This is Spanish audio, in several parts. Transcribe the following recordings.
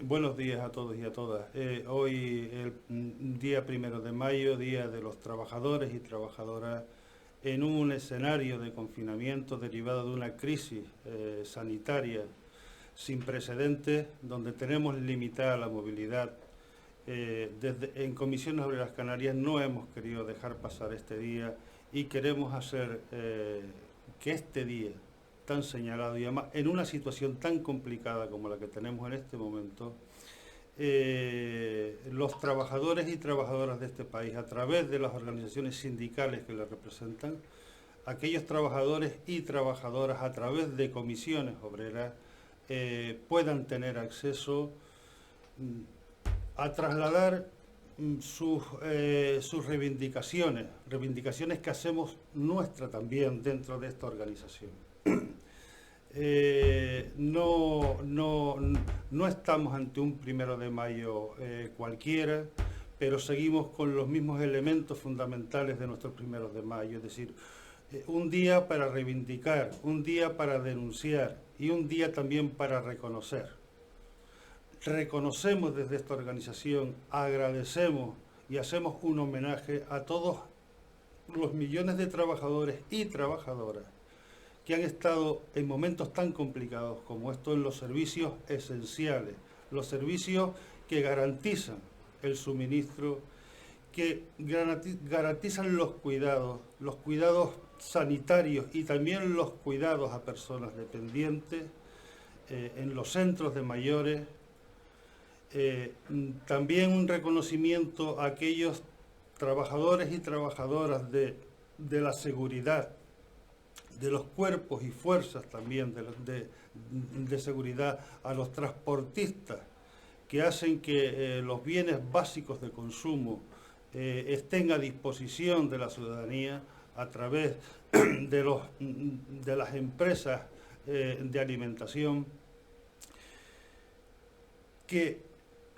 Buenos días a todos y a todas. Hoy, el día 1 de mayo, Día de los Trabajadores y Trabajadoras, en un escenario de confinamiento derivado de una crisis sanitaria sin precedentes, donde tenemos limitada la movilidad. En Comisiones Obreras Canarias no hemos querido dejar pasar este día y queremos hacer que este día tan señalado y además en una situación tan complicada como la que tenemos en este momento, los trabajadores y trabajadoras de este país, a través de las organizaciones sindicales que les representan, aquellos trabajadores y trabajadoras a través de comisiones obreras, puedan tener acceso a trasladar sus reivindicaciones que hacemos nuestra también dentro de esta organización. No estamos ante un 1 de mayo cualquiera, pero seguimos con los mismos elementos fundamentales de nuestro 1 de mayo, es decir, un día para reivindicar, un día para denunciar y un día también para reconocer. Reconocemos desde esta organización, agradecemos y hacemos un homenaje a todos los millones de trabajadores y trabajadoras que han estado en momentos tan complicados como estos en los servicios esenciales, los servicios que garantizan el suministro, que garantizan los cuidados sanitarios y también los cuidados a personas dependientes, en los centros de mayores. También un reconocimiento a aquellos trabajadores y trabajadoras de la seguridad, de los cuerpos y fuerzas también de seguridad, a los transportistas que hacen que los bienes básicos de consumo estén a disposición de la ciudadanía a través de las empresas de alimentación, que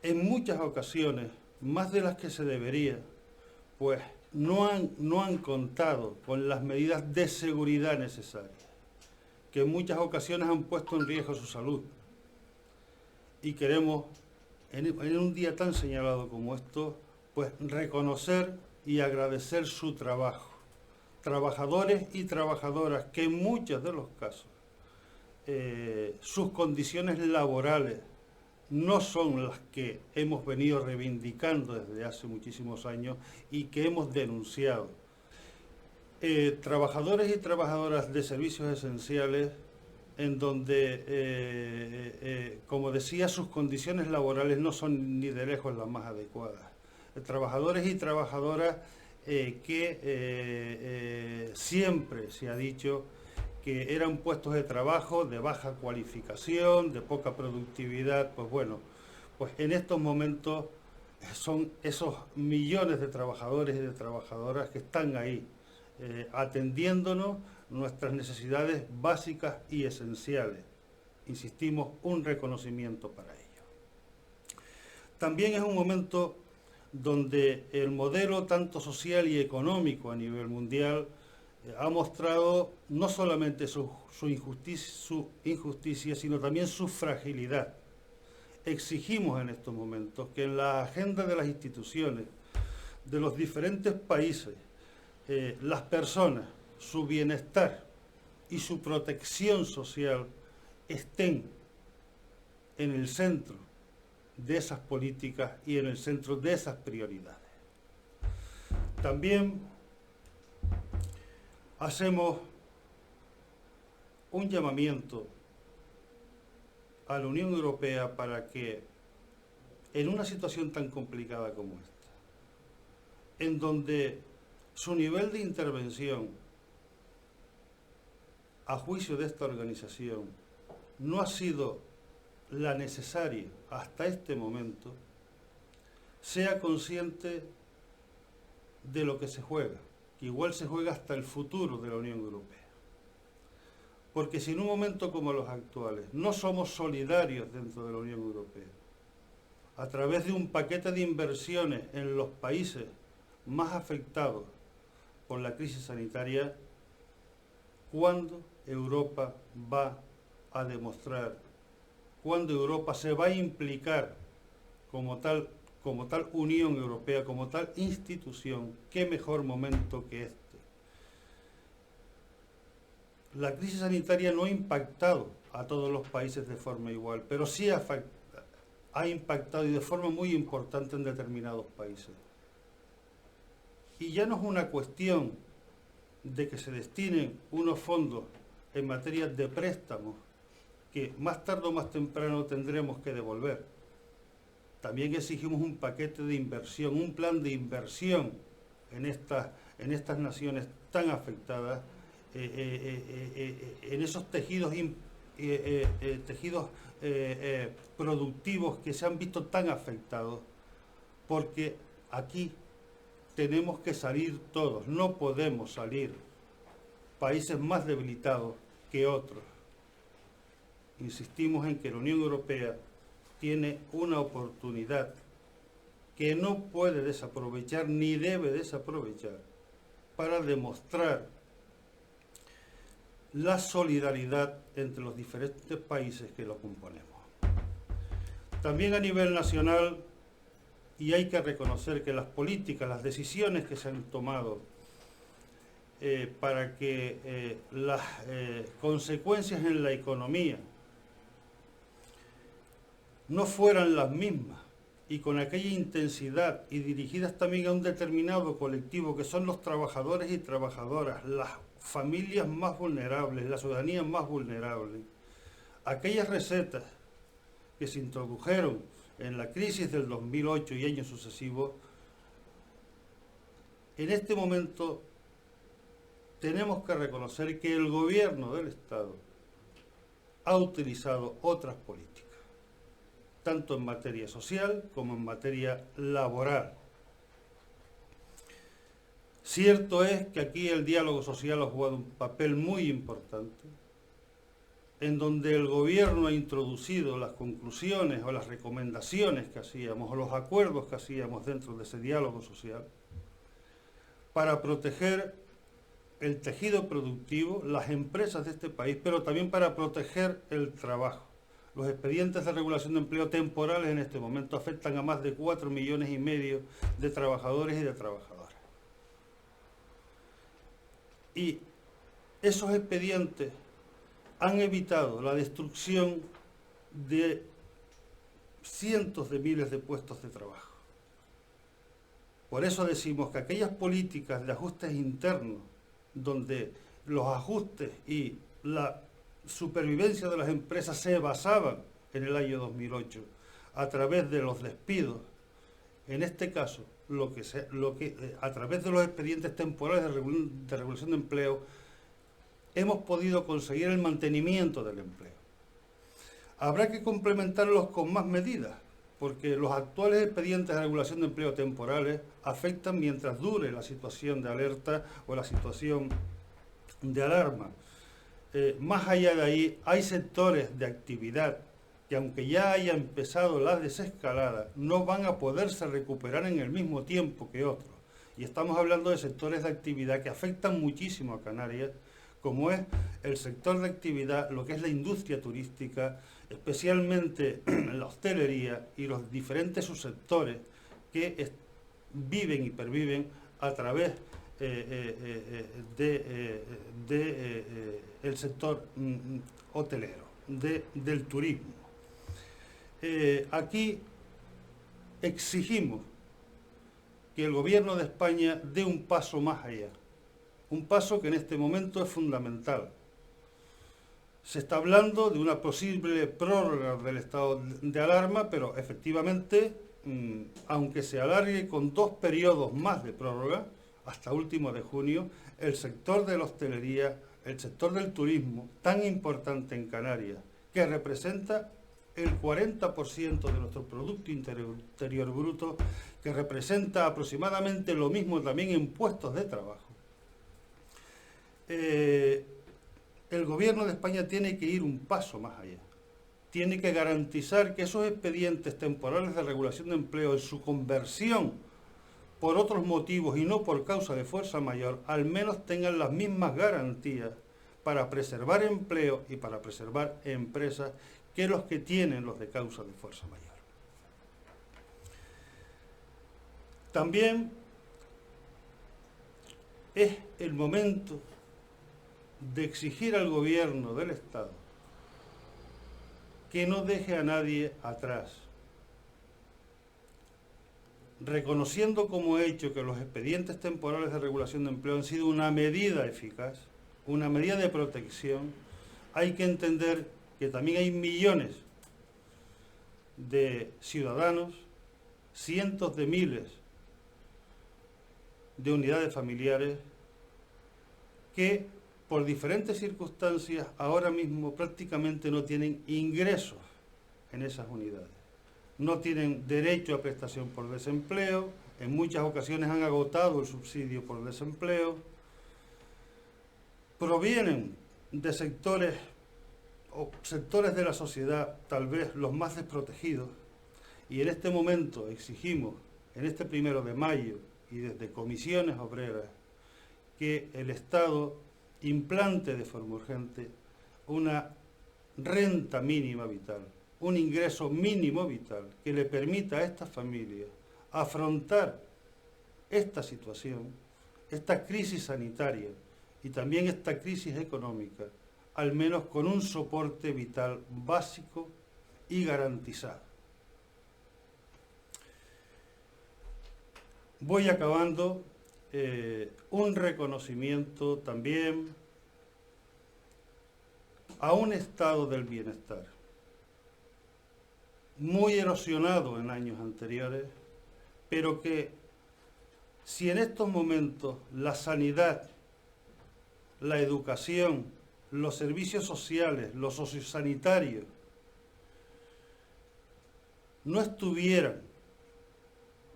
en muchas ocasiones, más de las que se debería, pues no han contado con las medidas de seguridad necesarias, que en muchas ocasiones han puesto en riesgo su salud. Y queremos, en un día tan señalado como esto, pues reconocer y agradecer su trabajo. Trabajadores y trabajadoras que en muchos de los casos sus condiciones laborales no son las que hemos venido reivindicando desde hace muchísimos años y que hemos denunciado. Trabajadores y trabajadoras de servicios esenciales en donde, como decía, sus condiciones laborales no son ni de lejos las más adecuadas. Trabajadores y trabajadoras que siempre se ha dicho que eran puestos de trabajo de baja cualificación, de poca productividad. Pues bueno, pues en estos momentos son esos millones de trabajadores y de trabajadoras que están ahí, atendiéndonos nuestras necesidades básicas y esenciales. Insistimos, un reconocimiento para ello. También es un momento donde el modelo tanto social y económico a nivel mundial ha mostrado no solamente su injusticia, sino también su fragilidad. Exigimos en estos momentos que en la agenda de las instituciones, de los diferentes países, las personas, su bienestar y su protección social estén en el centro de esas políticas y en el centro de esas prioridades. También hacemos un llamamiento a la Unión Europea para que, en una situación tan complicada como esta, en donde su nivel de intervención, a juicio de esta organización, no ha sido la necesaria hasta este momento, sea consciente de lo que se juega, que igual se juega hasta el futuro de la Unión Europea. Porque si en un momento como los actuales no somos solidarios dentro de la Unión Europea, a través de un paquete de inversiones en los países más afectados por la crisis sanitaria, ¿cuándo Europa va a demostrar cuando Europa se va a implicar como tal Unión Europea, como tal institución. Qué mejor momento que este. La crisis sanitaria no ha impactado a todos los países de forma igual, pero sí ha impactado y de forma muy importante en determinados países. Y ya no es una cuestión de que se destinen unos fondos en materia de préstamos que más tarde o más temprano tendremos que devolver. También exigimos un paquete de inversión, un plan de inversión en estas naciones tan afectadas, en esos tejidos productivos que se han visto tan afectados, porque aquí tenemos que salir todos, no podemos salir países más debilitados que otros. Insistimos en que la Unión Europea tiene una oportunidad que no puede desaprovechar ni debe desaprovechar para demostrar la solidaridad entre los diferentes países que lo componemos. También a nivel nacional, y hay que reconocer que las políticas, las decisiones que se han tomado para que las consecuencias en la economía no fueran las mismas y con aquella intensidad y dirigidas también a un determinado colectivo que son los trabajadores y trabajadoras, las familias más vulnerables, la ciudadanía más vulnerable. Aquellas recetas que se introdujeron en la crisis del 2008 y años sucesivos, en este momento tenemos que reconocer que el gobierno del Estado ha utilizado otras políticas, tanto en materia social como en materia laboral. Cierto es que aquí el diálogo social ha jugado un papel muy importante, en donde el gobierno ha introducido las conclusiones o las recomendaciones que hacíamos, o los acuerdos que hacíamos dentro de ese diálogo social, para proteger el tejido productivo, las empresas de este país, pero también para proteger el trabajo. Los expedientes de regulación de empleo temporales en este momento afectan a más de 4,5 millones de trabajadores y de trabajadoras. Y esos expedientes han evitado la destrucción de cientos de miles de puestos de trabajo. Por eso decimos que aquellas políticas de ajustes internos, donde los ajustes y la supervivencia de las empresas se basaban en el año 2008 a través de los despidos, en este caso, a través de los expedientes temporales de regulación de empleo, hemos podido conseguir el mantenimiento del empleo. Habrá que complementarlos con más medidas, porque los actuales expedientes de regulación de empleo temporales afectan mientras dure la situación de alerta o la situación de alarma. Más allá de ahí, hay sectores de actividad que, aunque ya haya empezado la desescalada, no van a poderse recuperar en el mismo tiempo que otros. Y estamos hablando de sectores de actividad que afectan muchísimo a Canarias, como es el sector de actividad, lo que es la industria turística, especialmente la hostelería y los diferentes subsectores que viven y perviven a través del sector hotelero, del turismo. Aquí exigimos que el gobierno de España dé un paso más allá, un paso que en este momento es fundamental. Se está hablando de una posible prórroga del estado de alarma, pero efectivamente, aunque se alargue con 2 periodos más de prórroga, hasta último de junio, el sector de la hostelería, el sector del turismo, tan importante en Canarias, que representa el 40% de nuestro Producto Interior Bruto, que representa aproximadamente lo mismo también en puestos de trabajo. El gobierno de España tiene que ir un paso más allá. Tiene que garantizar que esos expedientes temporales de regulación de empleo en su conversión por otros motivos y no por causa de fuerza mayor, al menos tengan las mismas garantías para preservar empleo y para preservar empresas que los que tienen los de causa de fuerza mayor. También es el momento de exigir al gobierno del Estado que no deje a nadie atrás, reconociendo como hecho que los expedientes temporales de regulación de empleo han sido una medida eficaz, una medida de protección. Hay que entender que también hay millones de ciudadanos, cientos de miles de unidades familiares que por diferentes circunstancias ahora mismo prácticamente no tienen ingresos en esas unidades. No tienen derecho a prestación por desempleo, en muchas ocasiones han agotado el subsidio por desempleo, provienen de sectores de la sociedad tal vez los más desprotegidos, y en este momento exigimos, en este 1 de mayo y desde comisiones obreras, que el Estado implante de forma urgente una renta mínima vital, un ingreso mínimo vital que le permita a estas familias afrontar esta situación, esta crisis sanitaria y también esta crisis económica, al menos con un soporte vital básico y garantizado. Voy acabando. Un reconocimiento también a un estado del bienestar muy erosionado en años anteriores, pero que si en estos momentos la sanidad, la educación, los servicios sociales, los sociosanitarios no estuvieran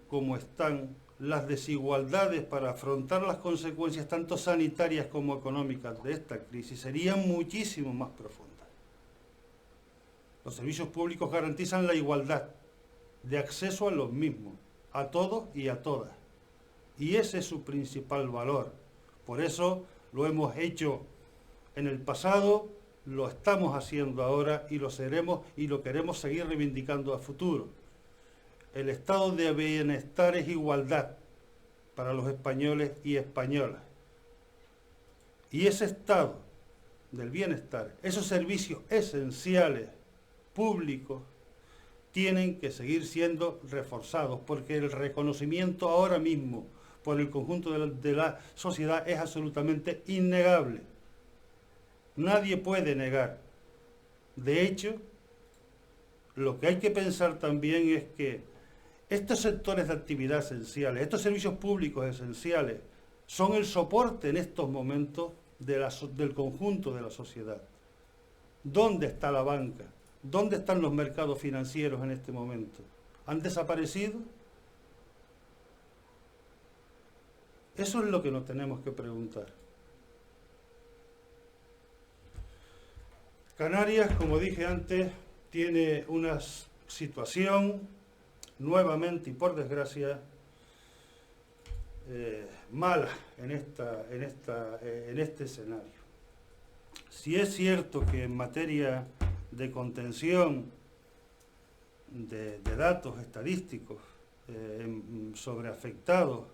como están, las desigualdades para afrontar las consecuencias tanto sanitarias como económicas de esta crisis serían muchísimo más profundas. Los servicios públicos garantizan la igualdad de acceso a los mismos, a todos y a todas. Y ese es su principal valor. Por eso lo hemos hecho en el pasado, lo estamos haciendo ahora y lo seremos y lo queremos seguir reivindicando a futuro. El estado de bienestar es igualdad para los españoles y españolas. Y ese estado del bienestar, esos servicios esenciales, públicos, tienen que seguir siendo reforzados, porque el reconocimiento ahora mismo por el conjunto de la sociedad es absolutamente innegable. Nadie puede negar. De hecho, lo que hay que pensar también es que estos sectores de actividad esenciales, estos servicios públicos esenciales, son el soporte en estos momentos del conjunto de la sociedad. ¿Dónde está la banca? ¿Dónde están los mercados financieros en este momento? ¿Han desaparecido? Eso es lo que nos tenemos que preguntar. Canarias, como dije antes, tiene una situación nuevamente y por desgracia mala en este escenario. Si es cierto que en materia de contención de datos estadísticos sobre afectados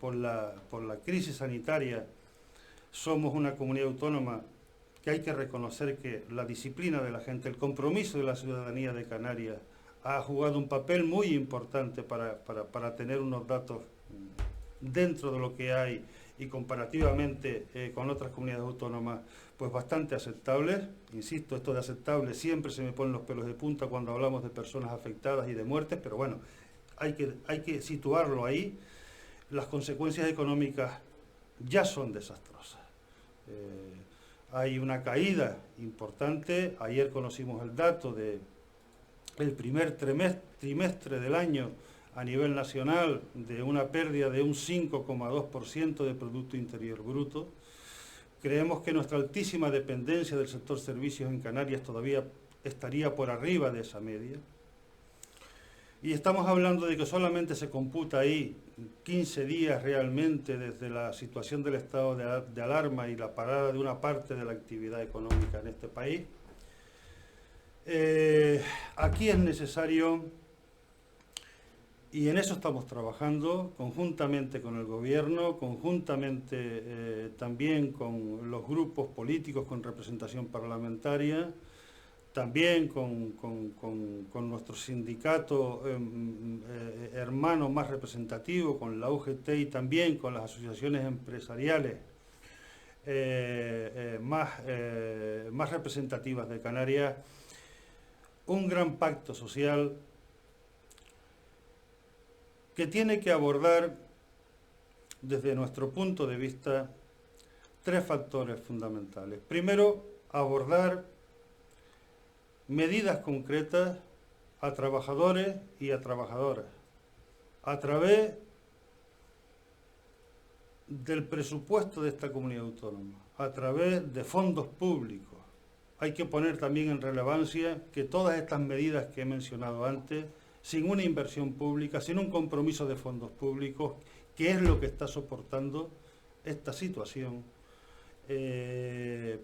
por la crisis sanitaria, somos una comunidad autónoma que hay que reconocer que la disciplina de la gente, el compromiso de la ciudadanía de Canarias ha jugado un papel muy importante para tener unos datos dentro de lo que hay y comparativamente con otras comunidades autónomas pues bastante aceptables. Insisto, esto de aceptable siempre se me ponen los pelos de punta cuando hablamos de personas afectadas y de muertes, pero bueno, hay que situarlo ahí. Las consecuencias económicas ya son desastrosas. Hay una caída importante. Ayer conocimos el dato del primer trimestre del año a nivel nacional de una pérdida de un 5,2% de Producto Interior Bruto. Creemos que nuestra altísima dependencia del sector servicios en Canarias todavía estaría por arriba de esa media. Y estamos hablando de que solamente se computa ahí 15 días realmente desde la situación del estado de alarma y la parada de una parte de la actividad económica en este país. Aquí es necesario, y en eso estamos trabajando, conjuntamente con el gobierno, conjuntamente también con los grupos políticos con representación parlamentaria, también con nuestro sindicato hermano más representativo, con la UGT y también con las asociaciones empresariales más representativas de Canarias, un gran pacto social que tiene que abordar, desde nuestro punto de vista, tres factores fundamentales. Primero, abordar medidas concretas a trabajadores y a trabajadoras a través del presupuesto de esta comunidad autónoma, a través de fondos públicos. Hay que poner también en relevancia que todas estas medidas que he mencionado antes, sin una inversión pública, sin un compromiso de fondos públicos, que es lo que está soportando esta situación,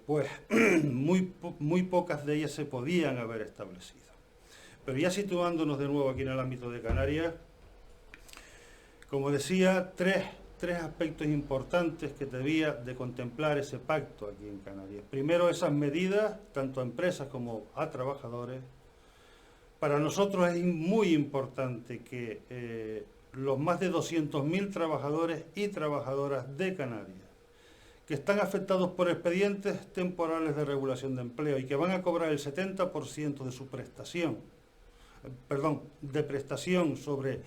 pues muy pocas de ellas se podían haber establecido. Pero ya situándonos de nuevo aquí en el ámbito de Canarias, como decía, tres aspectos importantes que debía de contemplar ese pacto aquí en Canarias. Primero, esas medidas, tanto a empresas como a trabajadores. Para nosotros es muy importante que los más de 200.000 trabajadores y trabajadoras de Canarias, que están afectados por expedientes temporales de regulación de empleo y que van a cobrar el 70% de su prestación, de prestación sobre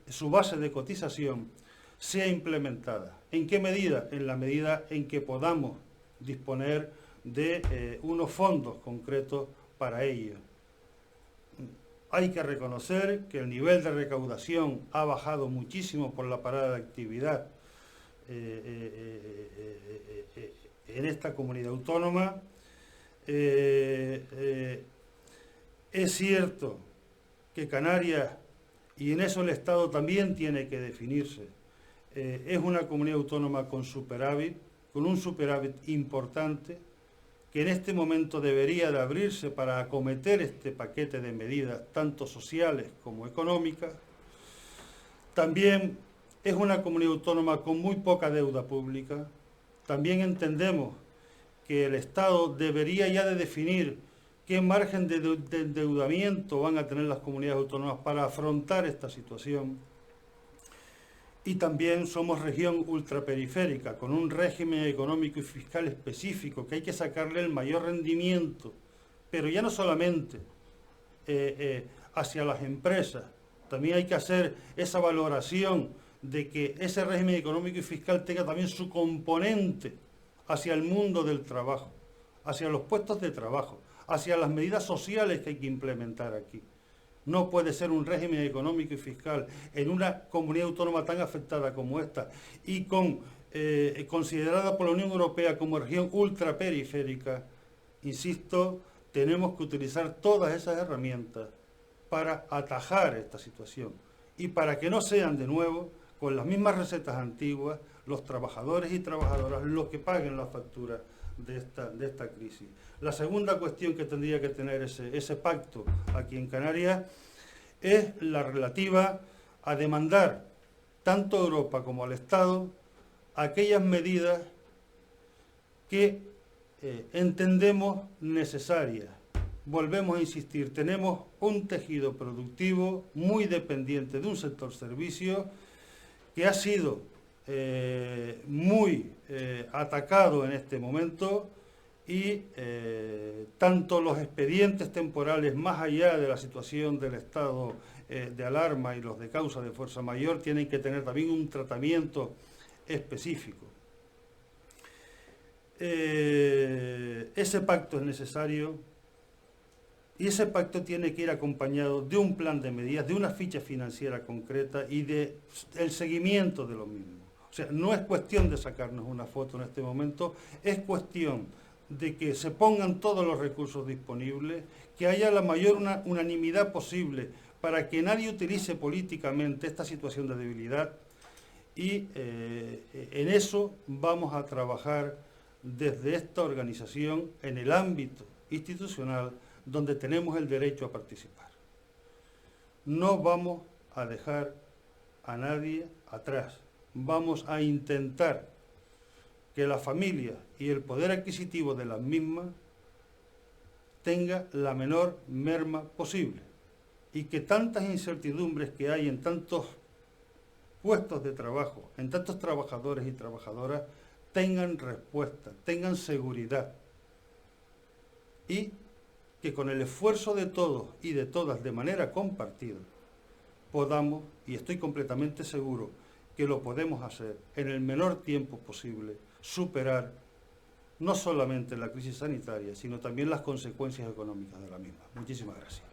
su base de cotización, sea implementada. ¿En qué medida? En la medida en que podamos disponer de unos fondos concretos para ello. Hay que reconocer que el nivel de recaudación ha bajado muchísimo por la parada de actividad en esta comunidad autónoma. Es cierto que Canarias, y en eso el Estado también tiene que definirse, es una comunidad autónoma con superávit, con un superávit importante, que en este momento debería de abrirse para acometer este paquete de medidas, tanto sociales como económicas. También es una comunidad autónoma con muy poca deuda pública. También entendemos que el Estado debería ya de definir qué margen de endeudamiento van a tener las comunidades autónomas para afrontar esta situación. Y también somos región ultraperiférica, con un régimen económico y fiscal específico, que hay que sacarle el mayor rendimiento, pero ya no solamente hacia las empresas, también hay que hacer esa valoración de que ese régimen económico y fiscal tenga también su componente hacia el mundo del trabajo, hacia los puestos de trabajo, hacia las medidas sociales que hay que implementar aquí. No puede ser un régimen económico y fiscal en una comunidad autónoma tan afectada como esta y considerada por la Unión Europea como región ultraperiférica. Insisto, tenemos que utilizar todas esas herramientas para atajar esta situación y para que no sean de nuevo, con las mismas recetas antiguas, los trabajadores y trabajadoras los que paguen la factura de esta crisis. La segunda cuestión que tendría que tener ese pacto aquí en Canarias es la relativa a demandar tanto a Europa como al Estado aquellas medidas que entendemos necesarias. Volvemos a insistir, tenemos un tejido productivo muy dependiente de un sector servicios que ha sido muy atacado en este momento y tanto los expedientes temporales, más allá de la situación del estado de alarma y los de causa de fuerza mayor, tienen que tener también un tratamiento específico. Ese pacto es necesario y ese pacto tiene que ir acompañado de un plan de medidas, de una ficha financiera concreta y del seguimiento de lo mismo. O sea, no es cuestión de sacarnos una foto en este momento, es cuestión de que se pongan todos los recursos disponibles, que haya la mayor unanimidad posible para que nadie utilice políticamente esta situación de debilidad y en eso vamos a trabajar desde esta organización en el ámbito institucional donde tenemos el derecho a participar. No vamos a dejar a nadie atrás. Vamos a intentar que la familia y el poder adquisitivo de las mismas tenga la menor merma posible y que tantas incertidumbres que hay en tantos puestos de trabajo, en tantos trabajadores y trabajadoras, tengan respuesta, tengan seguridad y que con el esfuerzo de todos y de todas de manera compartida podamos, y estoy completamente seguro que lo podemos hacer en el menor tiempo posible, superar no solamente la crisis sanitaria, sino también las consecuencias económicas de la misma. Muchísimas gracias.